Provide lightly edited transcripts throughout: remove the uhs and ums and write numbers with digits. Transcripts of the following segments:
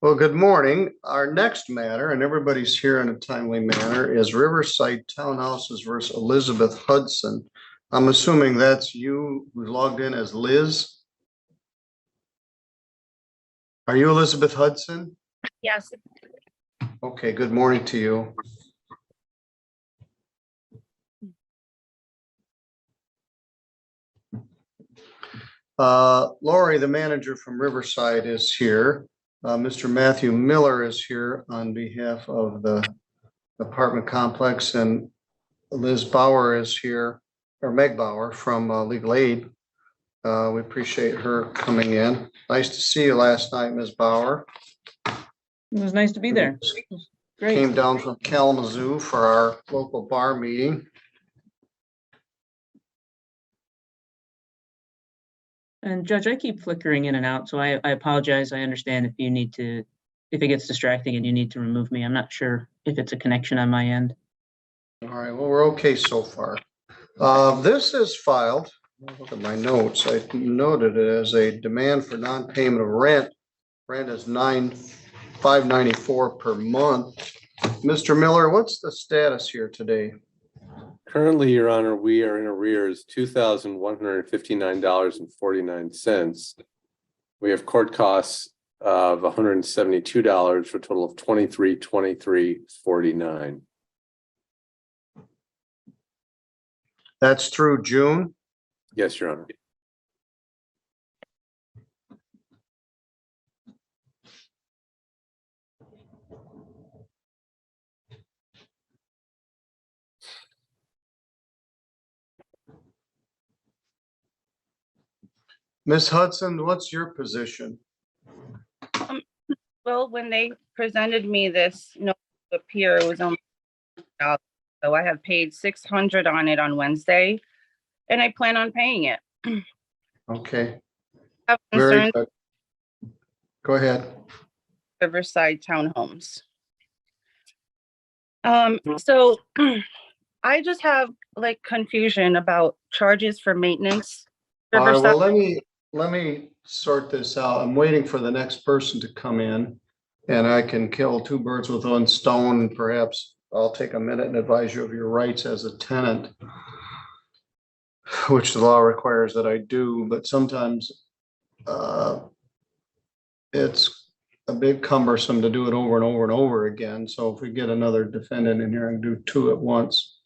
Well, good morning. Our next matter, and everybody's here in a timely manner, is Riverside Townhouses versus Elizabeth Hudson. I'm assuming that's you who logged in as Liz. Are you Elizabeth Hudson? Yes. Okay, good morning to you. Lori, the manager from Riverside, is here. Mr. Matthew Miller is here on behalf of the apartment complex, and Liz Bauer is here, or Meg Bauer from Legal Aid. We appreciate her coming in. Nice to see you last night, Ms. Bauer. It was nice to be there. Great. Came down from Kalamazoo for our local bar meeting. And Judge, I keep flickering in and out, so I apologize. I understand if you need to, if it gets distracting and you need to remove me. I'm not sure if it's a connection on my end. All right, well, we're okay so far. This is filed. Look at my notes. I noted it as a demand for non-payment of rent. Rent is $594 per month. Mr. Miller, what's the status here today? Currently, Your Honor, we are in arrears $2,159.49. We have court costs of $172 for a total of $2323.49. That's through June. Yes, Your Honor. Ms. Hudson, what's your position? Well, when they presented me this note to appear, it was only $100. So I have paid $600 on it on Wednesday, and I plan on paying it. Okay, I have very concerns good. Go ahead. with Riverside Townhomes. So I just have like confusion about charges for maintenance. All right, Riverside, well, let me sort this out. I'm waiting for the next person to come in, and I can kill two birds with one stone. Perhaps I'll take a minute and advise you of your rights as a tenant, which the law requires that I do, but sometimes it's a bit cumbersome to do it over and over and over again. So if we get another defendant in here and do two at once.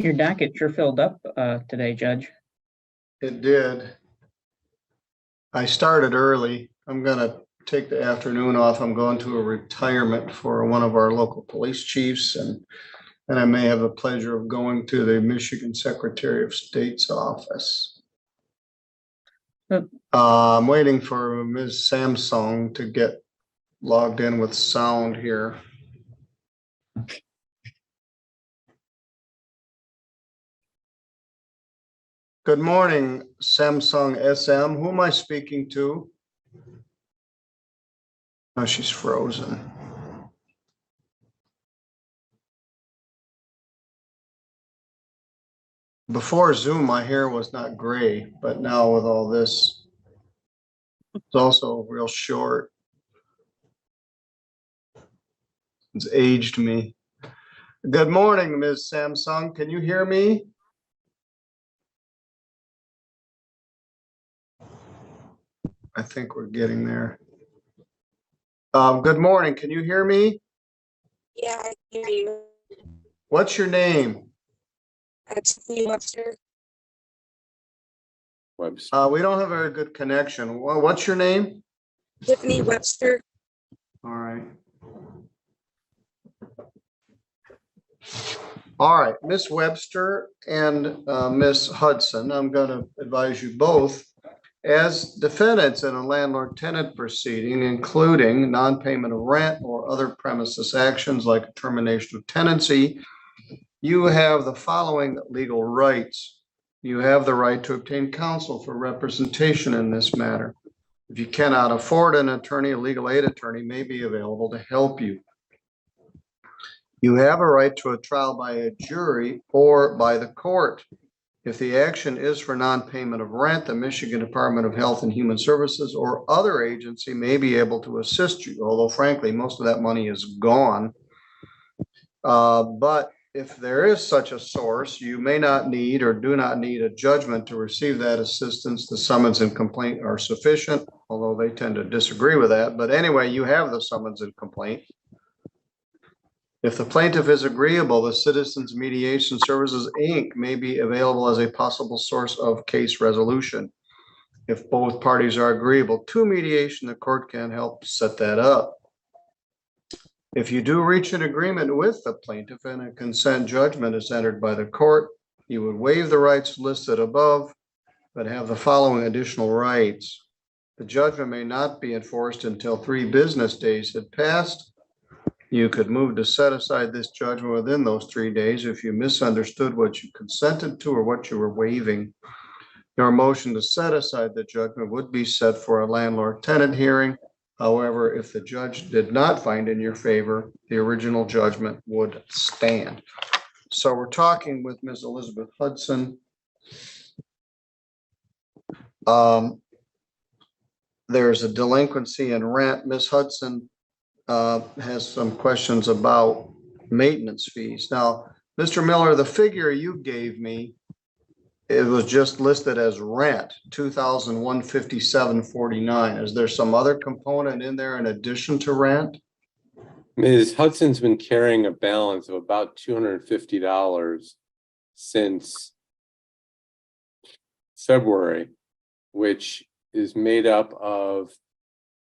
Your docket sure filled up today, Judge. It did. I started early. I'm gonna take the afternoon off. I'm going to a retirement for one of our local police chiefs, and I may have the pleasure of going to the Michigan Secretary of State's office. I'm waiting for Ms. Samsung to get logged in with sound here. Good morning, Samsung SM. Who am I speaking to? Oh, she's frozen. Before Zoom, my hair was not gray, but now with all this, it's also real short. It's aged me. Good morning, Ms. Samsung. Can you hear me? I think we're getting there. Good morning. Can you hear me? Yeah, I hear you. What's your name? Tiffany Webster. Webster. We don't have a very good connection. What's your name? Tiffany Webster. All right. All right, Ms. Webster and Ms. Hudson, I'm going to advise you both as defendants in a landlord-tenant proceeding, including non-payment of rent or other premises actions like a termination of tenancy. You have the following legal rights. You have the right to obtain counsel for representation in this matter. If you cannot afford an attorney, a legal aid attorney may be available to help you. You have a right to a trial by a jury or by the court. If the action is for non-payment of rent, the Michigan Department of Health and Human Services or other agency may be able to assist you, although frankly, most of that money is gone. But if there is such a source, you may not need or do not need a judgment to receive that assistance. The summons and complaint are sufficient, although they tend to disagree with that. But anyway, you have the summons and complaint. If the plaintiff is agreeable, the Citizens Mediation Services, Inc. may be available as a possible source of case resolution. If both parties are agreeable to mediation, the court can help set that up. If you do reach an agreement with the plaintiff and a consent judgment is entered by the court, you would waive the rights listed above, but have the following additional rights. The judgment may not be enforced until 3 business days had passed. You could move to set aside this judgment within those 3 days if you misunderstood what you consented to or what you were waiving. Your motion to set aside the judgment would be set for a landlord-tenant hearing. However, if the judge did not find in your favor, the original judgment would stand. So we're talking with Ms. Elizabeth Hudson. There's a delinquency in rent. Ms. Hudson has some questions about maintenance fees. Now, Mr. Miller, the figure you gave me, it was just listed as rent, $2,157.49. Is there some other component in there in addition to rent? Ms. Hudson's been carrying a balance of about $250 since February, which is made up of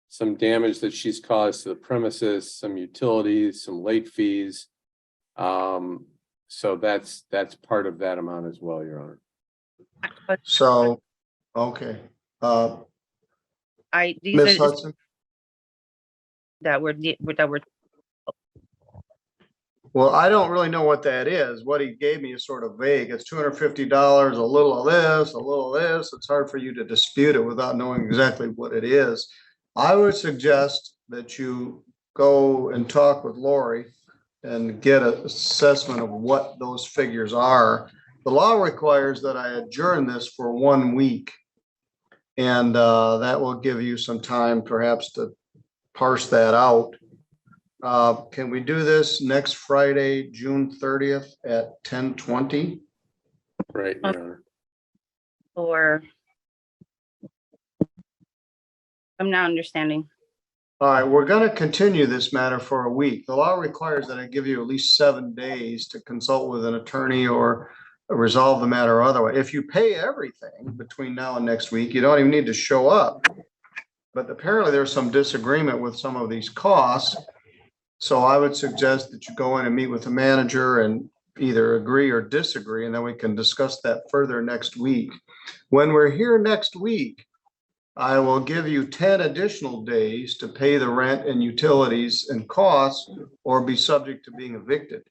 some damage that she's caused to the premises, some utilities, some late fees. So that's part of that amount as well, Your Honor. So, okay. These Ms. are Hudson? that we're Well, I don't really know what that is. What he gave me is sort of vague. It's $250, a little of this, a little of this. It's hard for you to dispute it without knowing exactly what it is. I would suggest that you go and talk with Lori and get an assessment of what those figures are. The law requires that I adjourn this for 1 week. And that will give you some time perhaps to parse that out. Can we do this next Friday, June 30th at 10:20? Right, Your Honor. or I'm not understanding. All right, we're going to continue this matter for a week. The law requires that I give you at least 7 days to consult with an attorney or resolve the matter otherwise. If you pay everything between now and next week, you don't even need to show up. But apparently there's some disagreement with some of these costs. So I would suggest that you go in and meet with the manager and either agree or disagree, and then we can discuss that further next week. When we're here next week, I will give you 10 additional days to pay the rent and utilities and costs or be subject to being evicted.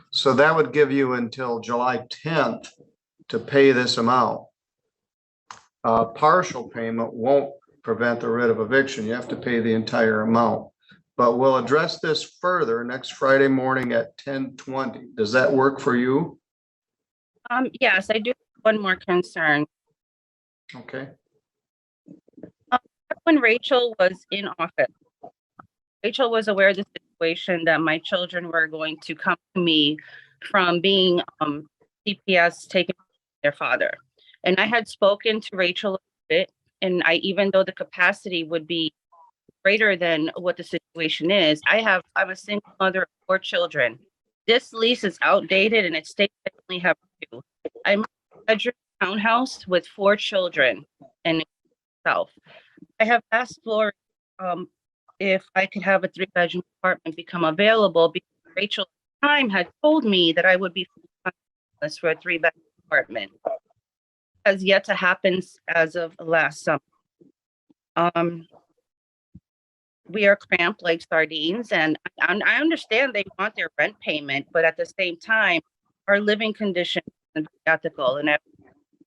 So that would give you until July 10th to pay this amount. Partial payment won't prevent the writ of eviction. You have to pay the entire amount. But we'll address this further next Friday morning at 10:20. Does that work for you? Yes, I do have one more concern. Okay. When Rachel was in office, Rachel was aware of the situation that my children were going to come to me from being CPS taken from their father. And I had spoken to Rachel a bit, and even though the capacity would be greater than what the situation is, I'm a single mother of 4 children. This lease is outdated and it states I only have 2. I'm in a bedroom townhouse with 4 children and myself. I have asked Lori if I could have a 3-bedroom apartment become available because Rachel time had told me that I would be homeless for a 3-bedroom apartment. Has yet to happen as of last summer. We are cramped like sardines, and I understand they want their rent payment, but at the same time, our living conditions are ethical, and I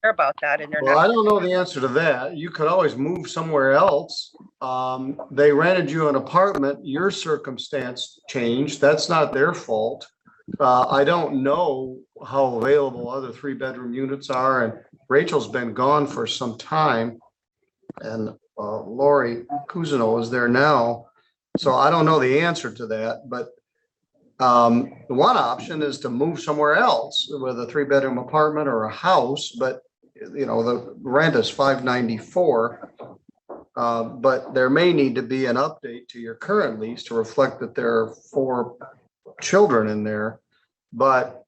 care about that, and they're Well, I not. don't know the answer to that. You could always move somewhere else. They rented you an apartment, your circumstance changed. That's not their fault. I don't know how available other 3-bedroom units are, and Rachel's been gone for some time. And Lori Cousineau is there now. So I don't know the answer to that, but the one option is to move somewhere else with a 3-bedroom apartment or a house, but you know, the rent is $594. But there may need to be an update to your current lease to reflect that there are 4 children in there, but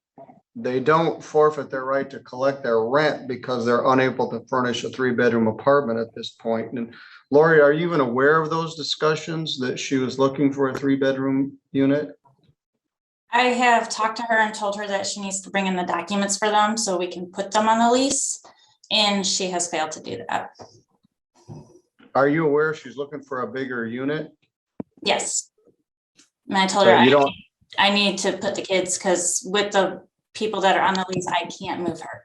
they don't forfeit their right to collect their rent because they're unable to furnish a 3-bedroom apartment at this point. And Lori, are you even aware of those discussions that she was looking for a 3-bedroom unit? I have talked to her and told her that she needs to bring in the documents for them so we can put them on the lease, and she has failed to do that. Are you aware she's looking for a bigger unit? Yes. And I told So her you don't, I need to put the kids, because with the people that are on the lease, I can't move her.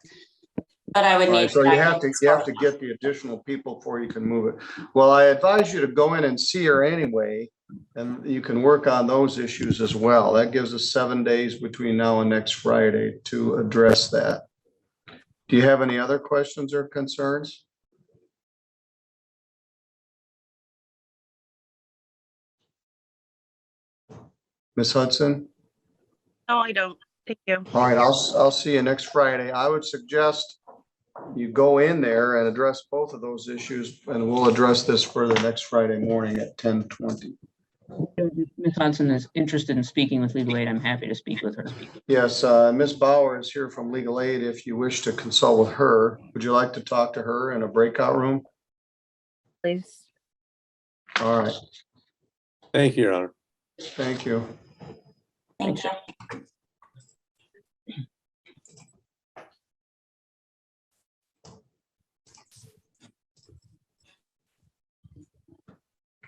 But I would all right, need. so you have documents to for get the additional people before you can move it. Well, I advise you to go in and see her anyway, and you can work on those issues as well. That gives us 7 days between now and next Friday to address that. Do you have any other questions or concerns? Ms. Hudson? No, I don't. Thank you. All right, I'll see you next Friday. I would suggest you go in there and address both of those issues, and we'll address this further next Friday morning at 10:20. If Ms. Hudson is interested in speaking with legal aid, I'm happy to speak with her. Yes, Ms. Bauer is here from Legal Aid if you wish to consult with her. Would you like to talk to her in a breakout room? Please. All right, Thank you, Your Honor. thank you. Thank you.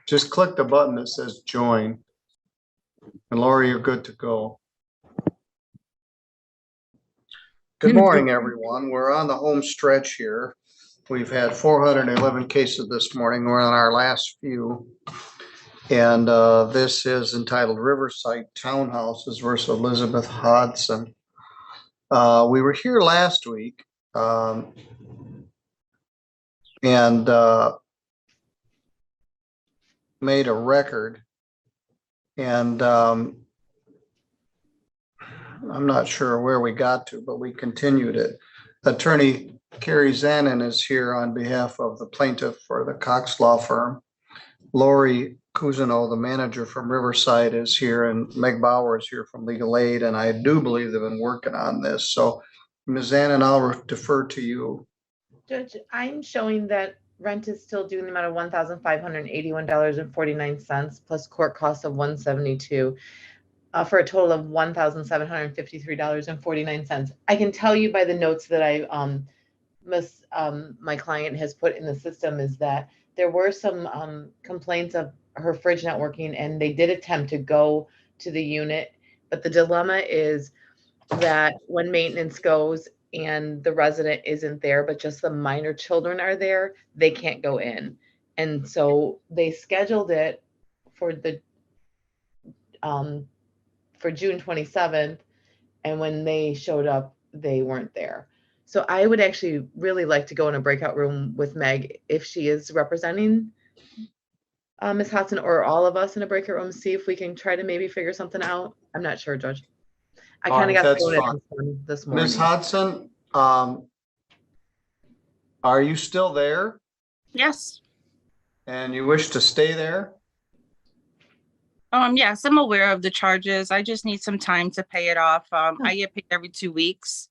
Just click the button that says join. And Lori, you're good to go. Good morning, everyone. We're on the home stretch here. We've had 411 cases this morning. We're on our last few. And this is entitled Riverside Townhouses versus Elizabeth Hodson. We were here last week. And made a record, and I'm not sure where we got to, but we continued it. Attorney Carrie Zanin is here on behalf of the plaintiff for the Cox Law Firm. Lori Cousineau, the manager from Riverside, is here, and Meg Bauer is here from Legal Aid, and I do believe they've been working on this. So Ms. Zanin, I'll defer to you. Judge, I'm showing that rent is still due in the amount of $1,581.49 plus court costs of $172 for a total of $1,753.49. I can tell you by the notes that my client has put in the system is that there were some complaints of her fridge not working, and they did attempt to go to the unit, but the dilemma is that when maintenance goes and the resident isn't there, but just the minor children are there, they can't go in. And so they scheduled it for the for June 27th. And when they showed up, they weren't there. So I would actually really like to go in a breakout room with Meg if she is representing Ms. Hodson, or all of us in a breakout room, see if we can try to maybe figure something out. I'm not sure, Judge. I All kind of right, got that's thrown at fine. this morning. Ms. Hodson, are you still there Yes. and you wish to stay there? Yes, I'm aware of the charges. I just need some time to pay it off. I get paid every 2 weeks.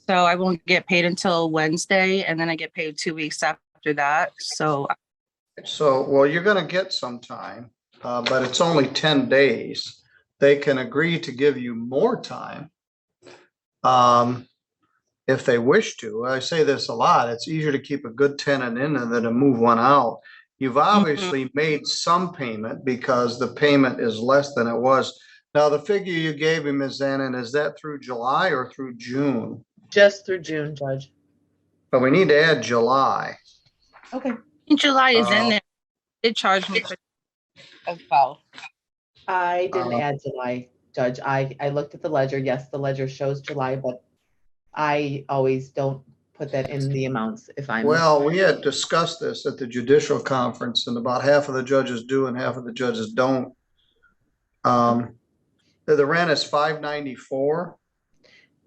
So I won't get paid until Wednesday, and then I get paid 2 weeks after that. So So, well, you're gonna get some time, but it's only 10 days. they can agree to give you more time. If they wish to. I say this a lot, it's easier to keep a good tenant in than to move one out. You've obviously made some payment because the payment is less than it was. Now, the figure you gave me, Ms. Zanin, is that through July or through June? Just through June, Judge. But we need to add July. Okay. July is in there. It charged me for as well. I didn't Uh, add July, Judge. I looked at the ledger. Yes, the ledger shows July, but I always don't put that in the amounts if I'm. Well, we had discussed this at the judicial conference and about half of the judges do and half of the judges don't. The rent is $594.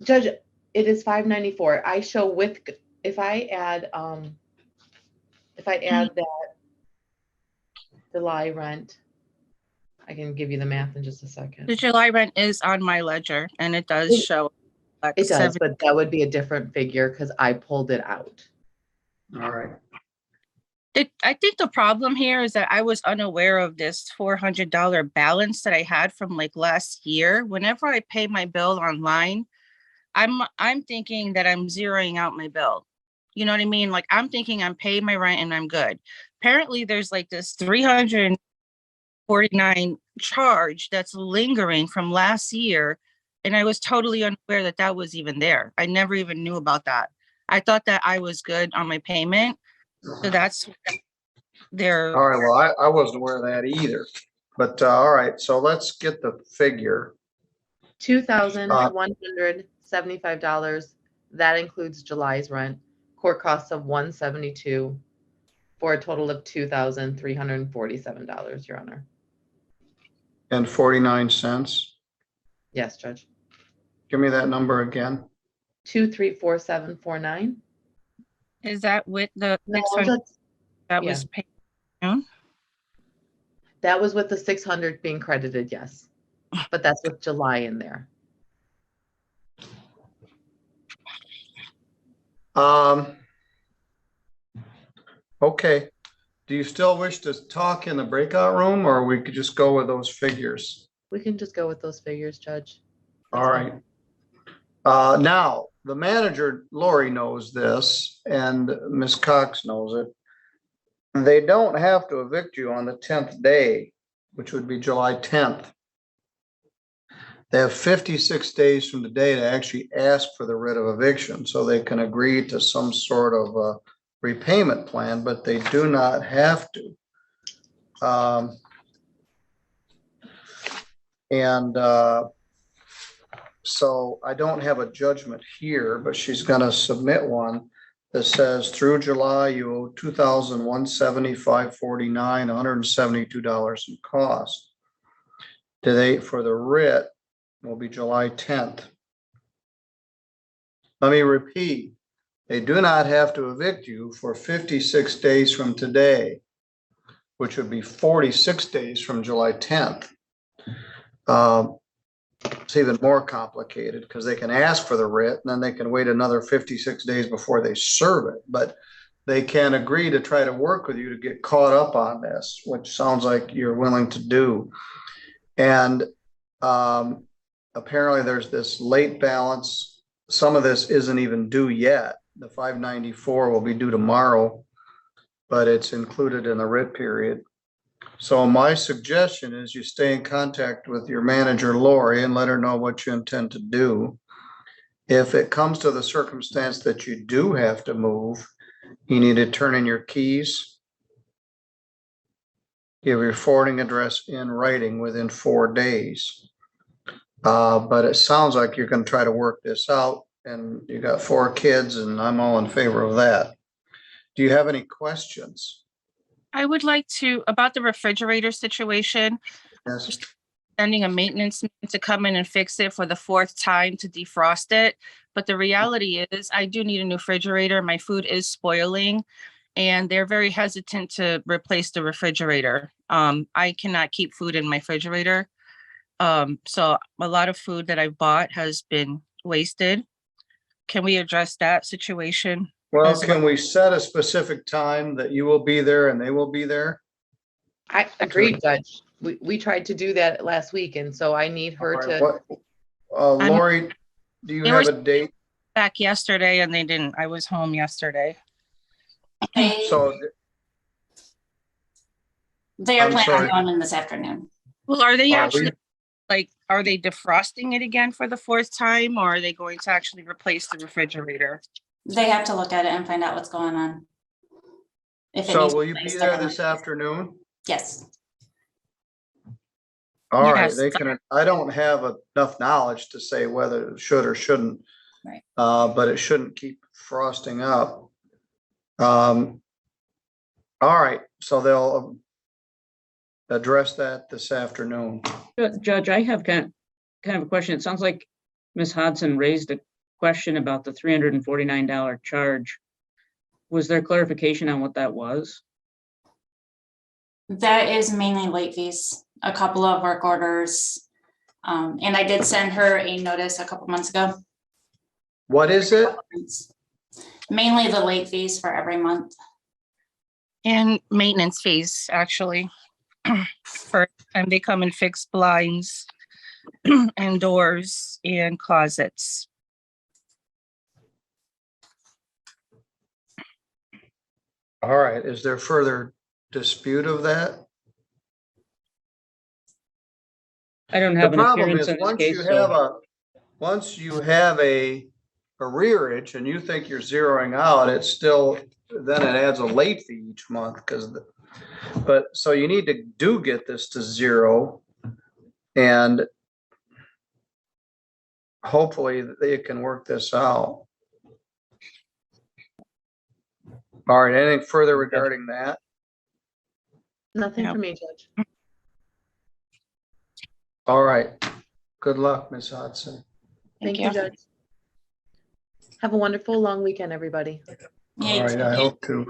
Judge, it is $594. I show with, if I add that July rent, I can give you the math in just a second. The July rent is on my ledger and it does show. like It does, 7 but that would be a different figure because I pulled it out. All right. I think the problem here is that I was unaware of this $400 balance that I had from like last year. Whenever I pay my bill online, I'm thinking that I'm zeroing out my bill. You know what I mean? Like I'm thinking I'm paying my rent and I'm good. Apparently there's like this 349 charge that's lingering from last year. And I was totally unaware that that was even there. I never even knew about that. I thought that I was good on my payment. So that's there. All right, well, I wasn't aware of that either. But all right, so let's get the figure. $2,175. That includes July's rent. Court costs of $172 for a total of $2,347, Your Honor. And 49 cents. Yes, Judge. Give me that number again. 234749. Is that with the No, 600 that's- that yeah. was paid? June? that was with the 600 being credited, yes. But that's with July in there. Okay. Do you still wish to talk in the breakout room or we could just go with those figures? We can just go with those figures, Judge. All right. Now, the manager, Lori, knows this and Ms. Cox knows it. They don't have to evict you on the 10th day, which would be July 10th. They have 56 days from today to actually ask for the writ of eviction, so they can agree to some sort of repayment plan, but they do not have to. So I don't have a judgment here, but she's gonna submit one that says through July, you owe $2,175.49, $172 in cost. Today for the writ will be July 10th. Let me repeat, they do not have to evict you for 56 days from today, which would be 46 days from July 10th. It's even more complicated because they can ask for the writ and then they can wait another 56 days before they serve it. But they can agree to try to work with you to get caught up on this, which sounds like you're willing to do. And apparently there's this late balance. Some of this isn't even due yet. The 594 will be due tomorrow, but it's included in the writ period. So my suggestion is you stay in contact with your manager, Lori, and let her know what you intend to do. If it comes to the circumstance that you do have to move, you need to turn in your keys, give your forwarding address in writing within 4 days. But it sounds like you're going to try to work this out, and you got 4 kids, and I'm all in favor of that. Do you have any questions? I would like to, about the refrigerator situation, Yes. sending a maintenance man to come in and fix it for the 4th time to defrost it. But the reality is I do need a new refrigerator. My food is spoiling and they're very hesitant to replace the refrigerator. I cannot keep food in my refrigerator. So a lot of food that I've bought has been wasted. Can we address that situation? Well, As can we set a specific time that you will be there and they will be there? I agreed, Judge. We tried to do that last week, and so I need her All right, to, Lori, do you They have were- a date? Back yesterday and they didn't. I was home yesterday. They, So, they are I'm planning sorry. on going in this afternoon. Well, are they Are actually, we- like, are they defrosting it again for the fourth time, or are they going to actually replace the refrigerator? They have to look at it and find out what's going on. If it so needs will you be replaced, there they're gonna- this afternoon? Yes, All right, Yes. they can, I don't have enough knowledge to say whether it should or shouldn't. Right. But it shouldn't keep frosting up. All right, so they'll address that this afternoon. Judge, I have kind of a question. It sounds like Ms. Hodson raised a question about the $349 charge. Was there clarification on what that was? that is mainly late fees, a couple of work orders. And I did send her a notice a couple months ago. What is it? Mainly the late fees for every month. And maintenance fees, actually. For time they come and fix blinds and doors and closets. All right, is there further dispute of that? I don't The have an problem appearance is, in this case, once you have a arrearage and you think you're zeroing out, it's still, then it adds a late fee each month because but so you need to get this to zero. And hopefully they can work this out. All right, anything further regarding that? nothing Yeah. for me, Judge. All right, good luck, Ms. Hodson. Thank you, Judge. Have a wonderful long weekend, everybody. Yeah, All right, I hope to.